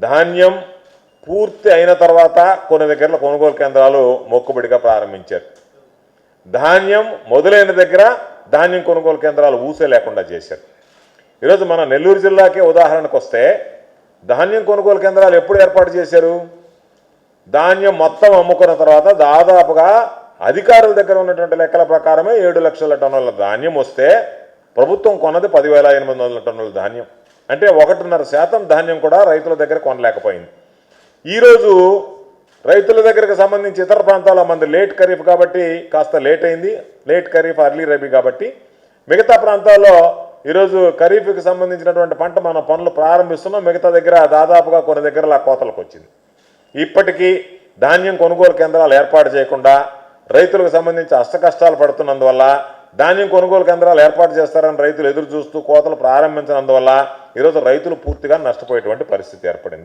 ధాన్యం పూర్తి అయిన తర్వాత కొన్ని దగ్గర కొనుగోలు కేంద్రాలు మొక్కుబడిగా ప్రారంభించారు. ధాన్యం మొదలైన దగ్గర ధాన్యం కొనుగోలు కేంద్రాలు ఊసే లేకుండా చేశారు. ఈరోజు మన నెల్లూరు జిల్లాకే ఉదాహరణకు వస్తే ధాన్యం కొనుగోలు కేంద్రాలు ఎప్పుడు ఏర్పాటు చేశారు? ధాన్యం మొత్తం అమ్ముకున్న తర్వాత దాదాపుగా అధికారుల దగ్గర ఉన్నటువంటి లెక్కల ప్రకారమే 7 లక్షల టన్నుల ధాన్యం వస్తే ప్రభుత్వం కొన్నది 10,800 టన్నుల ధాన్యం. అంటే 1.5% ధాన్యం కూడా రైతుల దగ్గర కొనలేకపోయింది. ఈరోజు రైతుల దగ్గరకు సంబంధించి ఇతర ప్రాంతాల మంది లేట్ ఖరీఫ్ కాబట్టి కాస్త లేట్ అయింది, లేట్ ఖరీఫ్ అర్లీ రబీ కాబట్టి మిగతా ప్రాంతాల్లో ఈరోజు ఖరీఫ్కి సంబంధించినటువంటి పంట మనం పనులు ప్రారంభిస్తున్నాం. మిగతా దగ్గర దాదాపుగా కొన్ని దగ్గర కోతలకు వచ్చింది. ఇప్పటికీ ధాన్యం కొనుగోలు కేంద్రాలు ఏర్పాటు చేయకుండా రైతులకు సంబంధించి అష్టకష్టాలు పడుతున్నందువల్ల, ధాన్యం కొనుగోలు కేంద్రాలు ఏర్పాటు చేస్తారని రైతులు ఎదురు చూస్తూ కోతలు ప్రారంభించినందువల్ల ఈరోజు రైతులు పూర్తిగా నష్టపోయేటువంటి పరిస్థితి ఏర్పడింది.